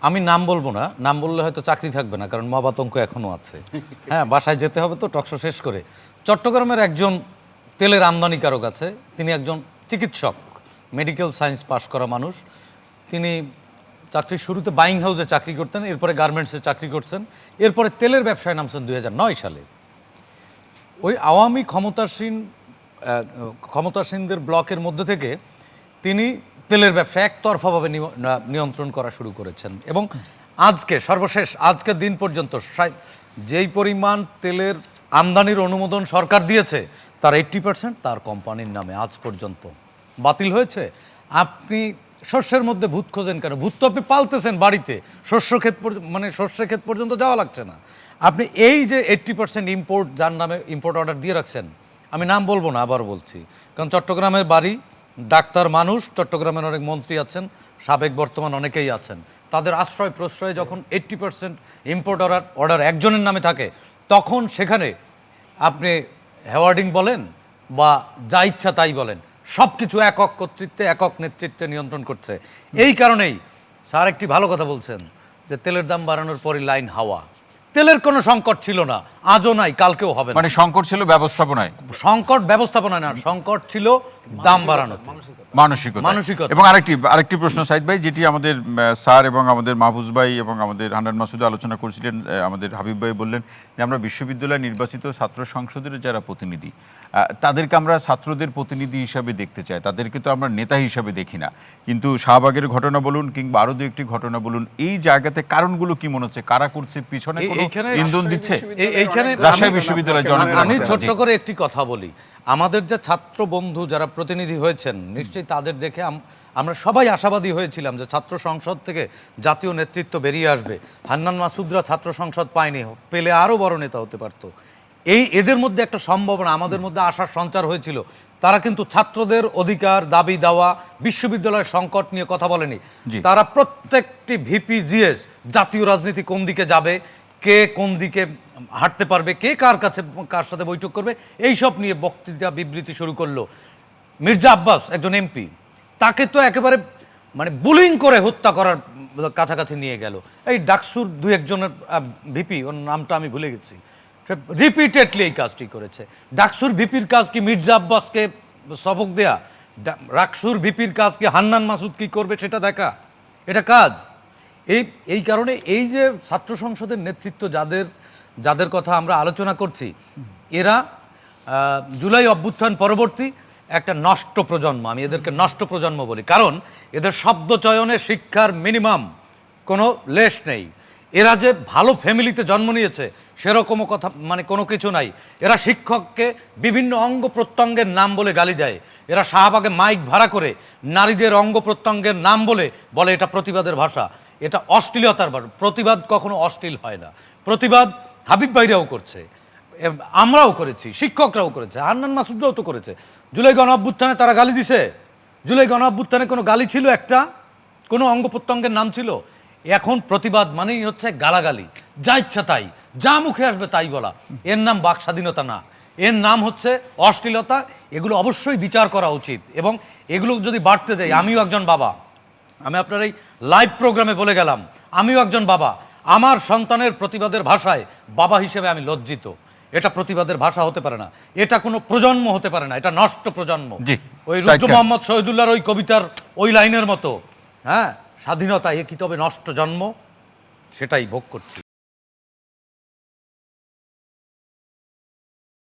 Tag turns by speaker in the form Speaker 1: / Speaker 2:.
Speaker 1: আমি নাম বলবো না, নাম বললে হয়তো চাকরি থাকবে না, কারণ মবাতঙ্ক এখনো আছে। হ্যাঁ, বাসায় যেতে হবে তো টকশো শেষ করে। চট্টগ্রামের একজন তেলের আমদানিকারক আছে, তিনি একজন চিকিৎসক, মেডিকেল সায়েন্স পাশ করা মানুষ। তিনি চাকরির শুরুতে বাইং হাউসে চাকরি করতেন, এরপরে গার্মেন্টসে চাকরি করছেন, এরপরে তেলের ব্যবসায় নামছেন 2009 সালে। ওই আওয়ামী ক্ষমতাসীনদের ব্লকের মধ্যে থেকে তিনি তেলের ব্যবসা একতরফাভাবে নিয়ন্ত্রণ করা শুরু করেছেন। এবং আজকে সর্বশেষ আজকের দিন পর্যন্ত যেই পরিমাণ তেলের আমদানির অনুমোদন সরকার দিয়েছে তার 80% তার কোম্পানির নামে আজ পর্যন্ত বাতিল হয়েছে। আপনি শস্যের মধ্যে ভূত খোঁজেন কেন? ভূত তো আপনি পালতেছেন বাড়িতে, শস্য ক্ষেত পর্যন্ত যাওয়া লাগছে না। আপনি এই যে 80% ইম্পোর্ট, যার নামে ইম্পোর্ট অর্ডার দিয়ে রাখছেন, আমি নাম বলবো না, আবার বলছি, কারণ চট্টগ্রামের বাড়ি, ডাক্তার মানুষ, চট্টগ্রামের অনেক মন্ত্রী আছেন, সাবেক বর্তমান অনেকেই আছেন, তাদের আশ্রয় প্রশ্রয়ে যখন 80% ইম্পোর্ট অর্ডার একজনের নামে থাকে, তখন সেখানে আপনি হেওয়ার্ডিং বলেন বা যা ইচ্ছা তাই বলেন, সব কিছু একক কর্তৃত্বে, একক নেতৃত্বে নিয়ন্ত্রণ করছে। এই কারণেই স্যার একটি ভালো কথা বলছেন যে তেলের দাম বাড়ানোর পরই লাইন হাওয়া। তেলের কোনো সংকট ছিল না, আজও নাই, কালকেও হবে না।
Speaker 2: মানে সংকট ছিল ব্যবস্থাপনায়,
Speaker 1: সংকট ব্যবস্থাপনায় না, সংকট ছিল দাম বাড়ানোতে,
Speaker 2: মানসিকতা। এবং আরেকটি প্রশ্ন সাইদ ভাই, যেটি আমাদের স্যার এবং আমাদের মাহফুজ ভাই এবং আমাদের হান্নান মাসুদ আলোচনা করেছিলেন, আমাদের হাবিব ভাই বললেন যে আমরা বিশ্ববিদ্যালয় নির্বাচিত ছাত্র সংসদের যারা প্রতিনিধি, তাদেরকে আমরা ছাত্রদের প্রতিনিধি হিসাবে দেখতে চাই, তাদেরকে তো আমরা নেতা হিসাবে দেখি না। কিন্তু শাহবাগের ঘটনা বলুন কিংবা আরো দু একটি ঘটনা বলুন, এই জায়গাতে কারণগুলো কি মনে হচ্ছে? কারা করছে? পিছনে ইন্ধন দিচ্ছে?
Speaker 1: এইখানে
Speaker 2: রাজশাহী বিশ্ববিদ্যালয়
Speaker 1: আমি ছোট্ট করে একটি কথা বলি, আমাদের যে ছাত্র বন্ধু যারা প্রতিনিধি হয়েছেন, নিশ্চয়ই তাদের দেখে আমরা সবাই আশাবাদী হয়েছিলাম যে ছাত্র সংসদ থেকে জাতীয় নেতৃত্ব বেরিয়ে আসবে। হান্নান মাসুদরা ছাত্র সংসদ পায়নি, পেলে আরও বড় নেতা হতে পারত। এদের মধ্যে একটা সম্ভাবনা, আমাদের মধ্যে আশার সঞ্চার হয়েছিল। তারা কিন্তু ছাত্রদের অধিকার, দাবি দাওয়া, বিশ্ববিদ্যালয়ের সংকট নিয়ে কথা বলেনি। তারা প্রত্যেকটি ভিপি জিএস জাতীয় রাজনীতি কোন দিকে যাবে, কে কোন দিকে হাঁটতে পারবে, কে কার সাথে বৈঠক করবে, এইসব নিয়ে বক্তৃতা বিবৃতি শুরু করলো। মির্জা আব্বাস একজন এমপি, তাকে তো একেবারে বুলিং করে হত্যা করার কাছাকাছি নিয়ে গেল। এই ডাকসুর দু একজনের ভিপি, ওর নামটা আমি ভুলে গেছি, রিপিটেডলি এই কাজটি করেছে। ডাকসুর ভিপির কাজ কি মির্জা আব্বাসকে সবক দেয়া? ডাকসুর ভিপির কাজ কি হান্নান মাসুদ কি করবে সেটা দেখা? এটা কাজ। এই কারণে এই যে ছাত্র সংসদের নেতৃত্ব যাদের কথা আমরা আলোচনা করছি, এরা জুলাই অভ্যুত্থান পরবর্তী একটা নষ্ট প্রজন্ম। আমি এদেরকে নষ্ট প্রজন্ম বলি, কারণ এদের শব্দ চয়নে শিক্ষার মিনিমাম কোনো লেশ নেই। এরা যে ভালো ফ্যামিলিতে জন্ম নিয়েছে সেরকমও কথা কোনো কিছু নাই। এরা শিক্ষককে বিভিন্ন অঙ্গ প্রত্যঙ্গের নাম বলে গালি দেয়। এরা শাহবাগে মাইক ভাড়া করে নারীদের অঙ্গ প্রত্যঙ্গের নাম বলে এটা প্রতিবাদের ভাষা, এটা অশ্লীলতার ভাষা। প্রতিবাদ কখনো অশ্লীল হয় না। প্রতিবাদ হাবিব ভাইরাও করছে, আমরাও করেছি, শিক্ষকরাও করেছে, হান্নান মাসুদরাও তো করেছে। জুলাই গণ অভ্যুত্থানে তারা গালি দিছে? জুলাই গণ অভ্যুত্থানে কোনো গালি ছিল? একটা কোনো অঙ্গ প্রত্যঙ্গের নাম ছিল? এখন প্রতিবাদ মানেই হচ্ছে গালাগালি, যা ইচ্ছা তাই, যা মুখে আসবে তাই বলা। এর নাম বাক স্বাধীনতা না, এর নাম হচ্ছে অশ্লীলতা। এগুলো অবশ্যই বিচার করা উচিত, এবং এগুলো যদি বাড়তে দেয়, আমিও একজন বাবা, আমি আপনার এই লাইভ প্রোগ্রামে বলে গেলাম, আমিও একজন বাবা, আমার সন্তানের প্রতিবাদের ভাষায় বাবা হিসেবে আমি লজ্জিত। এটা প্রতিবাদের ভাষা হতে পারে না, এটা কোনো প্রজন্ম হতে পারে না, এটা নষ্ট প্রজন্ম। ওই রুদ্র মোহাম্মদ শহীদুল্লাহর ওই কবিতার ওই লাইনের মতো, হ্যাঁ, স্বাধীনতা এ কি তবে নষ্ট জন্ম, সেটাই ভোগ করছি।